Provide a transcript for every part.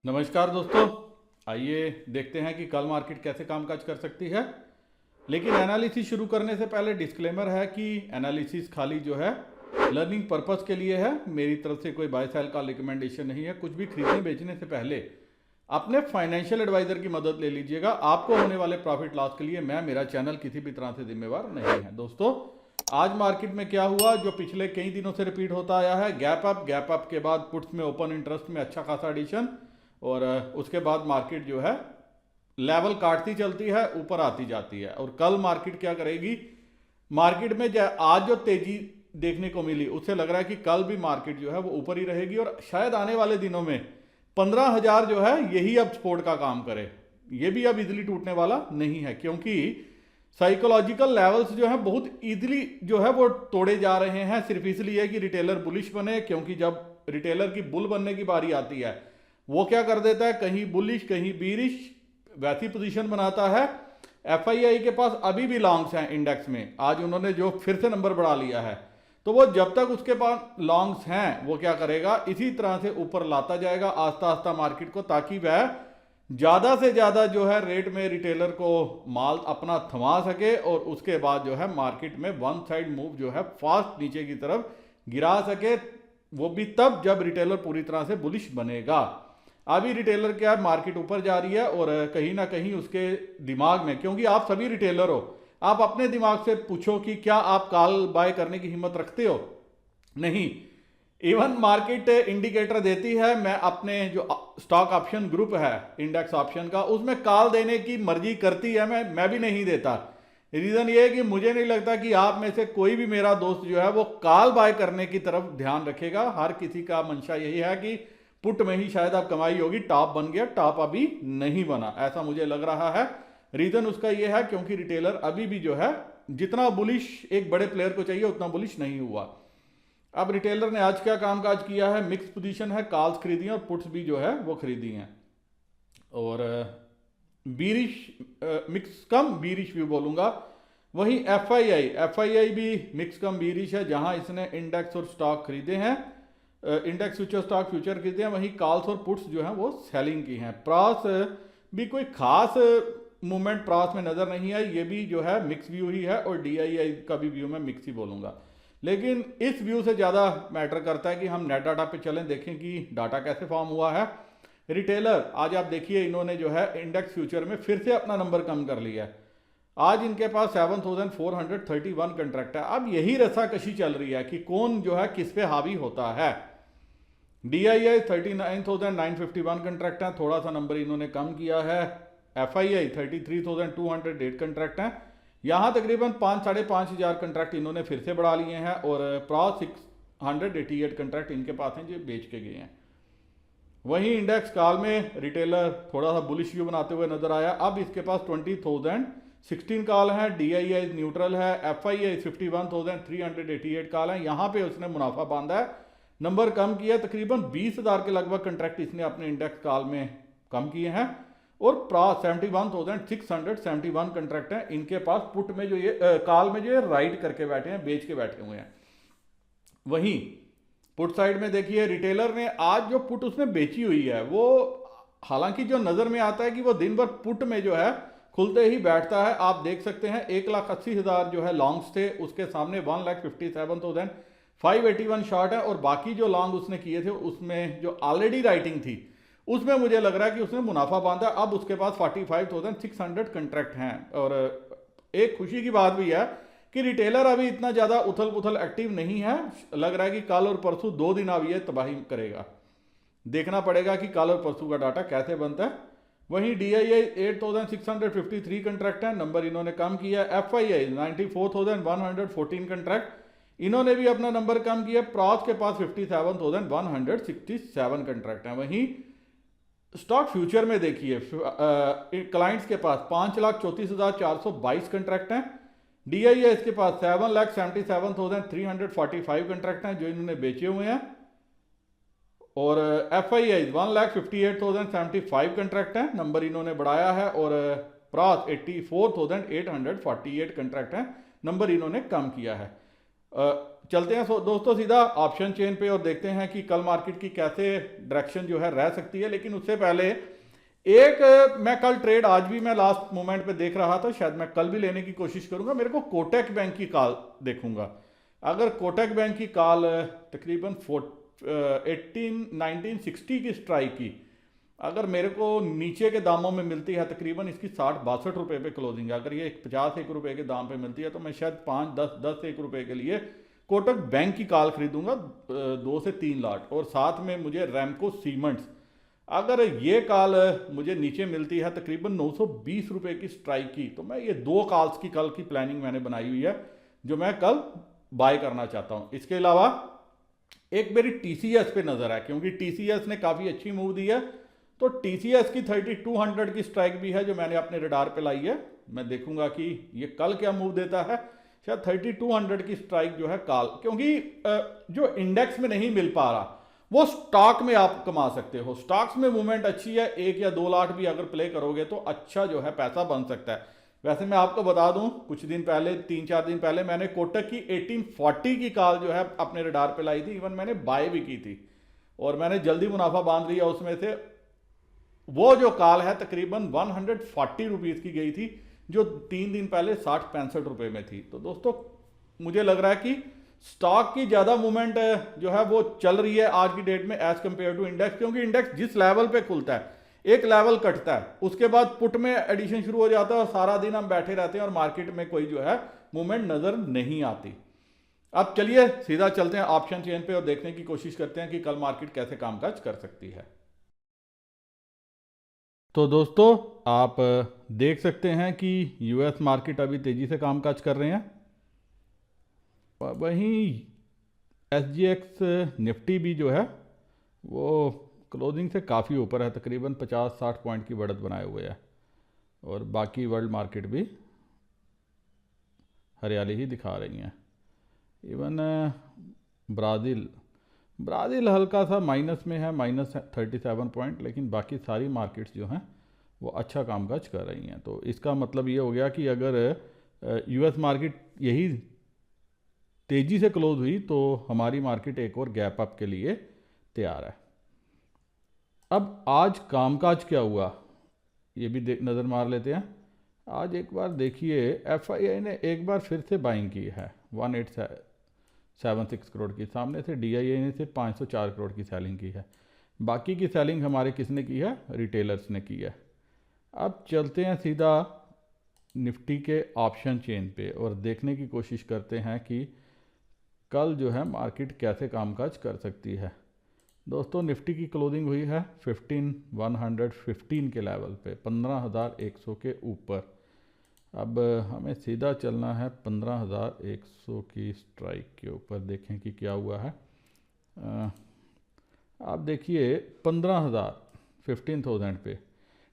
नमस्कार दोस्तों। आइए देखते हैं कि कल मार्केट कैसे कामकाज कर सकती है। लेकिन एनालिसिस शुरू करने से पहले डिस्क्लेमर है कि एनालिसिस खाली जो है लर्निंग पर्पस के लिए है। मेरी तरफ से कोई बाय सेल का रिकमेंडेशन नहीं है। कुछ भी खरीदने बेचने से पहले अपने फाइनेंशियल एडवाइजर की मदद ले लीजिएगा। आपको होने वाले प्रॉफिट लॉस के लिए मेरा चैनल किसी भी तरह से जिम्मेवार नहीं है। दोस्तों, आज मार्केट में क्या हुआ जो पिछले कई दिनों से रिपीट होता आया है, गैप अप के बाद पुट्स में ओपन इंटरेस्ट में अच्छा खासा एडिशन और उसके बाद मार्केट जो है लेवल काटती चलती है, ऊपर आती जाती है। और कल मार्केट क्या करेगी? मार्केट में आज जो तेजी देखने को मिली उससे लग रहा है कि कल भी मार्केट जो है वो ऊपर ही रहेगी और शायद आने वाले दिनों में 15,000 जो है यही अब सपोर्ट का काम करे। ये भी अब इजीली टूटने वाला नहीं है, क्योंकि साइकोलॉजिकल लेवल्स जो है बहुत इजीली जो है वो तोड़े जा रहे हैं। सिर्फ इसलिए कि रिटेलर बुलिश बने, क्योंकि जब रिटेलर की बुल बनने की बारी आती है वो क्या कर देता है, कहीं बुलिश कहीं बीरिश वैसी पोजीशन बनाता है। एफआईआई के पास अभी भी लॉन्ग्स हैं इंडेक्स में। आज उन्होंने जो फिर से नंबर बढ़ा लिया है, तो वो जब तक उसके पास लॉन्ग्स हैं वो क्या करेगा, इसी तरह से ऊपर लाता जाएगा आस्ता आस्ता मार्केट को, ताकि वह ज्यादा से ज्यादा जो है रेट में रिटेलर को माल अपना थमा सके और उसके बाद जो है मार्केट में वन साइड मूव जो है फास्ट नीचे की तरफ गिरा सके। वो भी तब जब रिटेलर पूरी तरह से बुलिश बनेगा। अभी रिटेलर क्या है, मार्केट ऊपर जा रही है और कहीं ना कहीं उसके दिमाग में, क्योंकि आप सभी रिटेलर हो, आप अपने दिमाग से पूछो कि क्या आप कॉल बाय करने की हिम्मत रखते हो? नहीं। इवन मार्केट इंडिकेटर देती है, मैं अपने जो स्टॉक ऑप्शन ग्रुप है इंडेक्स ऑप्शन का, उसमें कॉल देने की मर्जी करती है, मैं भी नहीं देता। रीजन ये है कि मुझे नहीं लगता कि आप में से कोई भी मेरा दोस्त जो है वो कॉल बाय करने की तरफ ध्यान रखेगा। हर किसी का मंशा यही है कि पुट में ही शायद आप कमाई होगी। टॉप बन गया, टॉप अभी नहीं बना, ऐसा मुझे लग रहा है। रीजन उसका यह है क्योंकि रिटेलर अभी भी जो है जितना बुलिश एक बड़े प्लेयर को चाहिए उतना बुलिश नहीं हुआ। अब रिटेलर ने आज क्या कामकाज किया है, मिक्स पोजीशन है, कॉल्स खरीदी हैं और पुट्स भी जो है वो खरीदी हैं। और बीरिश मिक्स कम बीरिश व्यू बोलूंगा। वहीं एफआईआई भी मिक्स कम बीरिश है, जहां इसने इंडेक्स और स्टॉक खरीदे हैं, इंडेक्स फ्यूचर स्टॉक फ्यूचर खरीदे हैं। वहीं कॉल्स और पुट्स जो हैं वो सेलिंग की हैं। प्रास भी कोई खास मूवमेंट प्रास में नजर नहीं आई, ये भी जो है मिक्स व्यू ही है और डीआईआई का भी व्यू मैं मिक्स ही बोलूंगा। लेकिन इस व्यू से ज़्यादा मैटर करता है कि हम नेट डाटा पे चलें, देखें कि डाटा कैसे फॉर्म हुआ है। रिटेलर आज आप देखिए, इन्होंने जो है इंडेक्स फ्यूचर में फिर से अपना नंबर कम कर लिया है। आज इनके पास 7,431 कंट्रैक्ट है। अब यही रस्साकशी चल रही है कि कौन जो है किस पे हावी होता है। डीआईआई 39,951 कंट्रैक्ट है, थोड़ा सा नंबर इन्होंने कम किया है। एफआईआई 33,208 कंट्रैक्ट हैं, यहां तकरीबन 5,500 कंट्रैक्ट इन्होंने फिर से बढ़ा लिए हैं। और प्रॉस 688 कंट्रैक्ट इनके पास हैं जो बेच के गए हैं। वहीं इंडेक्स कॉल में रिटेलर थोड़ा सा बुलिश व्यू बनाते हुए नजर आया। अब इसके पास 20,016 कॉल है, डीआईआई न्यूट्रल है, एफआईआई 51,388 कॉल है। यहां पे उसने मुनाफा बांधा है, नंबर कम किया, तकरीबन 20,000 के लगभग कंट्रैक्ट इसने अपने इंडेक्स कॉल में कम किए हैं। और प्रॉस 71,671 कंट्रैक्ट हैं इनके पास। पुट में जो ये कॉल में जो ये राइट करके बैठे हैं, बेच के बैठे हुए हैं। वहीं पुट साइड में देखिए, रिटेलर ने आज जो पुट उसने बेची हुई है वो, हालांकि जो नजर में आता है कि वो दिन भर पुट में जो है खुलते ही बैठता है। आप देख सकते हैं 1,80,000 जो है लॉन्ग्स थे, उसके सामने 1,57,581 शॉर्ट है। और बाकी जो लॉन्ग उसने किए थे उसमें जो ऑलरेडी राइटिंग थी उसमें मुझे लग रहा है कि उसने मुनाफा बांधा। अब उसके पास 45,600 कंट्रैक्ट हैं। और एक खुशी की बात भी है कि रिटेलर अभी इतना ज्यादा उथल पुथल एक्टिव नहीं है। लग रहा है कि कल और परसों 2 दिन अब ये तबाही करेगा। देखना पड़ेगा कि कल और परसों का डाटा कैसे बनता है। वहीं डीआईआई 8,653 कंट्रैक्ट है, नंबर इन्होंने कम किया। एफआईआई 94,114 कंट्रैक्ट, इन्होंने भी अपना नंबर कम किया। प्रॉस के पास 57,167 कंट्रैक्ट हैं। वहीं स्टॉक फ्यूचर में देखिए, क्लाइंट्स के पास 5,34,422 कंट्रैक्ट हैं। डीआईआई इसके पास 7,77,345 कंट्रैक्ट हैं जो इन्होंने बेचे हुए हैं। और एफआईआई 1,58,075 कंट्रैक्ट हैं, नंबर इन्होंने बढ़ाया है। और प्रॉस 84,848 कंट्रैक्ट हैं, नंबर इन्होंने कम किया है। चलते हैं दोस्तों सीधा ऑप्शन चेन पे और देखते हैं कि कल मार्केट की कैसे डायरेक्शन जो है रह सकती है। लेकिन उससे पहले मैं कल ट्रेड आज भी मैं लास्ट मोमेंट पे देख रहा था, शायद मैं कल भी लेने की कोशिश करूंगा। मेरे को कोटक बैंक की कॉल देखूंगा। अगर कोटक बैंक की कॉल तकरीबन 1960 की स्ट्राइक की अगर मेरे को नीचे के दामों में मिलती है, तकरीबन इसकी 60-62 रुपए पे क्लोजिंग है, अगर ये 50-1 रुपए के दाम पे मिलती है तो मैं शायद 5-10-10-1 रुपए के लिए कोटक बैंक की कॉल खरीदूंगा 2 से 3 लाट। और साथ में मुझे रैमको सीमेंट्स, अगर ये कॉल मुझे नीचे मिलती है तकरीबन 920 रुपए की स्ट्राइक की, तो मैं ये 2 कॉल्स की कल की प्लानिंग मैंने बनाई हुई है जो मैं कल बाय करना चाहता हूं। इसके अलावा एक मेरी टीसीएस पे नजर है, क्योंकि टीसीएस ने काफ़ी अच्छी मूव दी है। तो टीसीएस की 3200 की स्ट्राइक भी है जो मैंने अपने रडार पे लाई है। मैं देखूंगा कि ये कल क्या मूव देता है। शायद 3200 की स्ट्राइक जो है कॉल, क्योंकि जो इंडेक्स में नहीं मिल पा रहा वो स्टॉक में आप कमा सकते हो। स्टॉक्स में मूवमेंट अच्छी है, 1 या 2 लाट भी अगर प्ले करोगे तो अच्छा जो है पैसा बन सकता है। वैसे मैं आपको बता दूं, कुछ दिन पहले 3-4 दिन पहले मैंने कोटक की 1840 की कॉल जो है अपने रडार पे लाई थी, इवन मैंने बाय भी की थी और मैंने जल्दी मुनाफा बांध लिया उसमें से। वो जो कॉल है तकरीबन 140 रुपीज़ की गई थी, जो 3 दिन पहले 60-65 रुपए में थी। तो दोस्तों मुझे लग रहा है कि स्टॉक की ज़्यादा मूवमेंट जो है वो चल रही है आज की डेट में एज कंपेयर टू इंडेक्स, क्योंकि इंडेक्स जिस लेवल पे खुलता है एक लेवल कटता है, उसके बाद पुट में एडिशन शुरू हो जाता है और सारा दिन हम बैठे रहते हैं और मार्केट में कोई जो है मूवमेंट नज़र नहीं आती। अब चलिए सीधा चलते हैं ऑप्शन चेन पे और देखने की कोशिश करते हैं कि कल मार्केट कैसे कामकाज कर सकती है। तो दोस्तों आप देख सकते हैं कि यूएस मार्केट अभी तेज़ी से कामकाज कर रहे हैं। वहीं एसजीएक्स निफ्टी भी जो है वो क्लोजिंग से काफ़ी ऊपर है, तकरीबन 50-60 पॉइंट की बढ़त बनाए हुए है। और बाकी वर्ल्ड मार्केट भी हरियाली ही दिखा रही हैं। इवन ब्राज़ील हल्का सा माइनस में है, -37 पॉइंट, लेकिन बाकी सारी मार्केट्स जो हैं वो अच्छा कामकाज कर रही हैं। तो इसका मतलब ये हो गया कि अगर यूएस मार्केट यही तेज़ी से क्लोज हुई तो हमारी मार्केट एक और गैप अप के लिए तैयार है। अब आज कामकाज क्या हुआ ये भी नज़र मार लेते हैं। आज एक बार देखिए एफआईआई ने एक बार फिर से बाइंग की है 1876 करोड़ की, सामने से डीआईआई ने सिर्फ 504 करोड़ की सेलिंग की है। बाकी की सेलिंग हमारे किसने की है? रिटेलर्स ने की है। अब चलते हैं सीधा निफ्टी के ऑप्शन चेन पे और देखने की कोशिश करते हैं कि कल जो है मार्केट कैसे कामकाज कर सकती है। दोस्तों निफ्टी की क्लोजिंग हुई है 15,115 के लेवल पे, 15,100 के ऊपर। अब हमें सीधा चलना है 15,100 की स्ट्राइक के ऊपर, देखें कि क्या हुआ है। आप देखिए 15,000 पे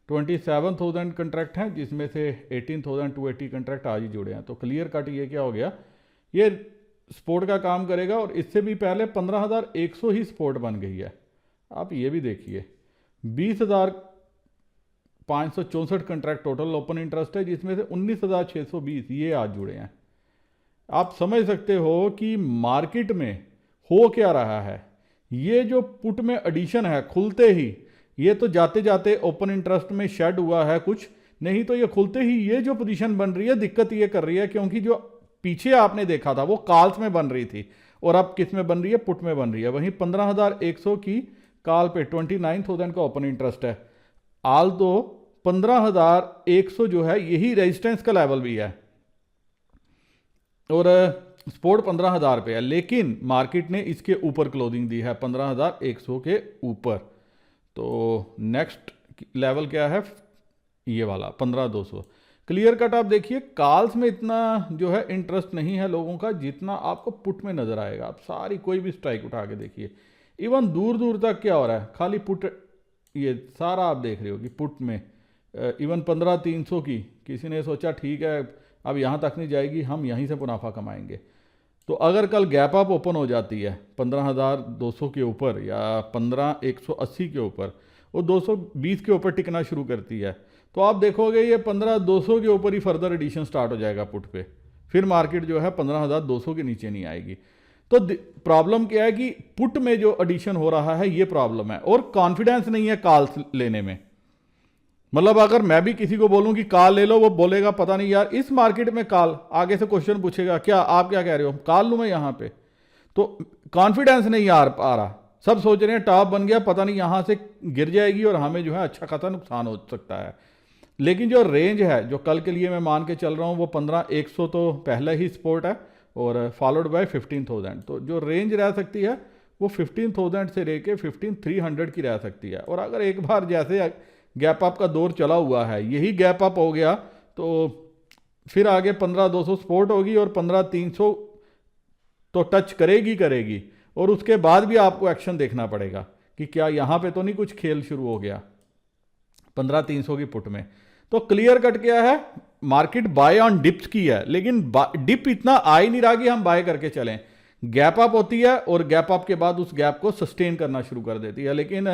27,000 कंट्रैक्ट हैं, जिसमें से 18,280 कंट्रैक्ट आज ही जुड़े हैं। तो क्लियर कट ये क्या हो गया, ये सपोर्ट का काम करेगा। और इससे भी पहले 15,100 ही सपोर्ट बन गई है। आप ये भी देखिए 20,564 कंट्रैक्ट टोटल ओपन इंटरेस्ट है, जिसमें से 19,620 ये आज जुड़े हैं। आप समझ सकते हो कि मार्केट में हो क्या रहा है। ये जो पुट में एडिशन है खुलते ही, ये तो जाते जाते ओपन इंटरेस्ट में शेड हुआ है कुछ, नहीं तो ये खुलते ही ये जो पोजीशन बन रही है दिक्कत ये कर रही है, क्योंकि जो पीछे आपने देखा था वो कॉल्स में बन रही थी और अब किस में बन रही है? पुट में बन रही है। वहीं 15,100 की कॉल पे 29,000 का ओपन इंटरेस्ट है। आल तो 15,100 जो है यही रेजिस्टेंस का लेवल भी है और सपोर्ट 15,000 पे है, लेकिन मार्केट ने इसके ऊपर क्लोजिंग दी है 15,100 के ऊपर। तो नेक्स्ट लेवल क्या है? ये वाला 15,200। क्लियर कट आप देखिए कॉल्स में इतना जो है इंटरेस्ट नहीं है लोगों का जितना आपको पुट में नजर आएगा। आप सारी कोई भी स्ट्राइक उठा के देखिए, इवन दूर दूर तक क्या हो रहा है, खाली पुट, ये सारा आप देख रहे हो कि पुट में इवन 15,300 की किसी ने सोचा ठीक है अब यहाँ तक नहीं जाएगी, हम यहीं से मुनाफा कमाएंगे। तो अगर कल गैप अप ओपन हो जाती है 15,200 के ऊपर या 15,180 के ऊपर, वो 220 के ऊपर टिकना शुरू करती है, तो आप देखोगे ये 15,200 के ऊपर ही फर्दर एडिशन स्टार्ट हो जाएगा पुट पे। फिर मार्केट जो है 15,200 के नीचे नहीं आएगी। तो प्रॉब्लम क्या है कि पुट में जो एडिशन हो रहा है ये प्रॉब्लम है, और कॉन्फिडेंस नहीं है कॉल लेने में। मतलब अगर मैं भी किसी को बोलूं कि कॉल ले लो, वो बोलेगा पता नहीं यार इस मार्केट में कॉल, आगे से क्वेश्चन पूछेगा क्या आप क्या कह रहे हो, कॉल लूं मैं यहां पे, तो कॉन्फिडेंस नहीं आ रहा। सब सोच रहे हैं टॉप बन गया, पता नहीं यहां से गिर जाएगी और हमें जो है अच्छा खासा नुकसान हो सकता है। लेकिन जो रेंज है जो कल के लिए मैं मान के चल रहा हूं वो 15,100 तो पहले ही सपोर्ट है और फॉलोड बाय 15,000। तो जो रेंज रह सकती है वो 15,000 से लेके 15,300 की रह सकती है। और अगर एक बार जैसे गैप अप का दौर चला हुआ है, यही गैप अप हो गया तो फिर आगे 15,200 सपोर्ट होगी और 15,300 तो टच करेगी। और उसके बाद भी आपको एक्शन देखना पड़ेगा कि क्या यहां पे तो नहीं कुछ खेल शुरू हो गया 15,300 की पुट में। तो क्लियर कट क्या है, मार्केट बाय ऑन डिप्स की है, लेकिन डिप इतना आ ही नहीं रहा कि हम बाय करके चलें। गैप अप होती है और गैप अप के बाद उस गैप को सस्टेन करना शुरू कर देती है। लेकिन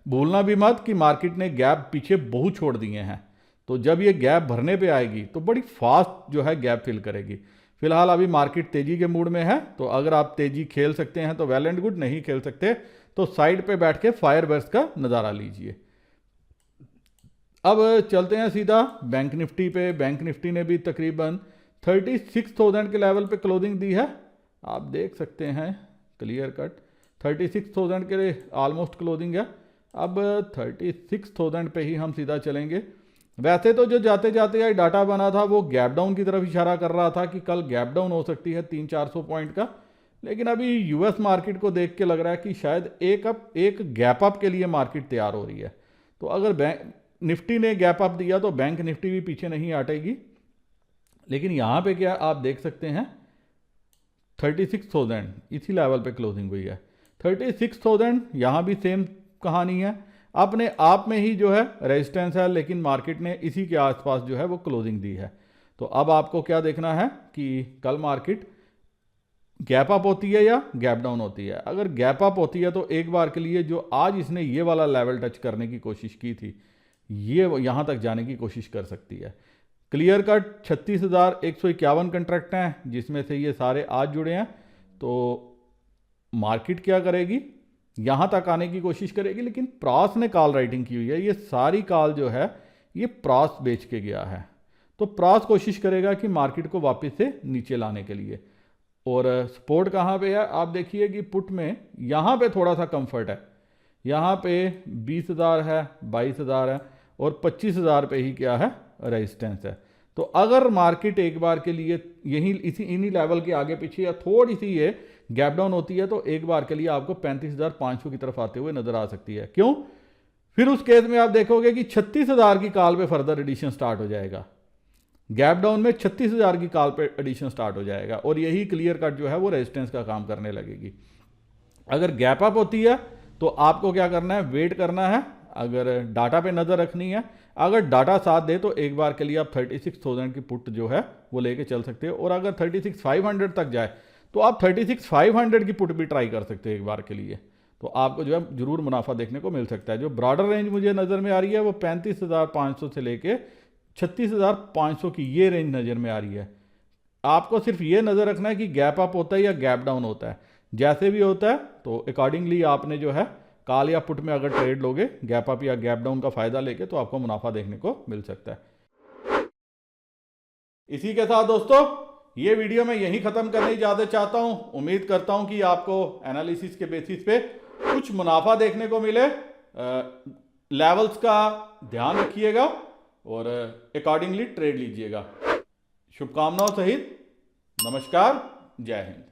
भूलना भी मत कि मार्केट ने गैप पीछे बहुत छोड़ दिए हैं, तो जब ये गैप भरने पे आएगी तो बड़ी फास्ट जो है गैप फिल करेगी। फिलहाल अभी मार्केट तेजी के मूड में है, तो अगर आप तेजी खेल सकते हैं तो वेल एंड गुड, नहीं खेल सकते तो साइड पे बैठ के फायर बर्स्ट का नज़ारा लीजिए। अब चलते हैं सीधा बैंक निफ्टी पे। बैंक निफ्टी ने भी तकरीबन 36,000 के लेवल पे क्लोजिंग दी है, आप देख सकते हैं क्लियर कट 36,000 के ऑलमोस्ट क्लोजिंग है। अब 36,000 पे ही हम सीधा चलेंगे। वैसे तो जो जाते जाते डाटा बना था वो गैप डाउन की तरफ इशारा कर रहा था कि कल गैप डाउन हो सकती है 300-400 पॉइंट का, लेकिन अभी यूएस मार्केट को देख के लग रहा है कि शायद एक गैप अप के लिए मार्केट तैयार हो रही है। तो अगर बैंक निफ्टी ने गैप अप दिया तो बैंक निफ्टी भी पीछे नहीं हटेगी। लेकिन यहां पे क्या आप देख सकते हैं 36,000 इसी लेवल पे क्लोजिंग हुई है। 36,000 यहां भी सेम कहानी है, अपने आप में ही जो है रेजिस्टेंस है, लेकिन मार्केट ने इसी के आसपास जो है वो क्लोजिंग दी है। तो अब आपको क्या देखना है कि कल मार्केट गैप अप होती है या गैप डाउन होती है। अगर गैप अप होती है तो एक बार के लिए जो आज इसने ये वाला लेवल टच करने की कोशिश की थी, ये यहां तक जाने की कोशिश कर सकती है। क्लियर कट 36,151 कंट्रैक्ट हैं, जिसमें से ये सारे आज जुड़े हैं। तो मार्केट क्या करेगी, यहां तक आने की कोशिश करेगी, लेकिन प्रॉस ने कॉल राइटिंग की हुई है, ये सारी कॉल जो है ये प्रॉस बेच के गया है। तो प्रॉस कोशिश करेगा कि मार्केट को वापस से नीचे लाने के लिए। और सपोर्ट कहां पे है, आप देखिए कि पुट में यहां पे थोड़ा सा कंफर्ट है, यहां पे 20,000 है, 22,000 है और 25,000 पे ही क्या है रेजिस्टेंस है। तो अगर मार्केट एक बार के लिए इन्हीं लेवल के आगे पीछे या थोड़ी सी ये गैप डाउन होती है तो एक बार के लिए आपको 35,500 की तरफ आते हुए नजर आ सकती है। क्यों, फिर उस केस में आप देखोगे कि 36,000 की कॉल पे फर्दर एडिशन स्टार्ट हो जाएगा। गैप डाउन में 36,000 की कॉल पे एडिशन स्टार्ट हो जाएगा और यही क्लियर कट जो है वो रेजिस्टेंस का काम करने लगेगी। अगर गैप अप होती है तो आपको क्या करना है, वेट करना है, अगर डाटा पे नजर रखनी है। अगर डाटा साथ दे तो एक बार के लिए आप 36,000 की पुट जो है वो लेके चल सकते हो, और अगर 36,500 तक जाए तो आप 36,500 की पुट भी ट्राई कर सकते हो एक बार के लिए। तो आपको जो है जरूर मुनाफा देखने को मिल सकता है। जो ब्रॉडर रेंज मुझे नज़र में आ रही है वो 35,500 से लेके 36,500 की ये रेंज नज़र में आ रही है। आपको सिर्फ ये नज़र रखना है कि गैप अप होता है या गैप डाउन होता है। जैसे भी होता है तो अकॉर्डिंगली आपने जो है कॉल या पुट में अगर ट्रेड लोगे गैप अप या गैप डाउन का फायदा लेके तो आपको मुनाफा देखने को मिल सकता है। इसी के साथ दोस्तों ये वीडियो मैं यहीं ख़त्म करने ज़्यादा चाहता हूं। उम्मीद करता हूं कि आपको एनालिसिस के बेसिस पे कुछ मुनाफा देखने को मिले। लेवल्स का ध्यान रखिएगा और अकॉर्डिंगली ट्रेड लीजिएगा। शुभकामनाओं सहित नमस्कार, जय हिंद।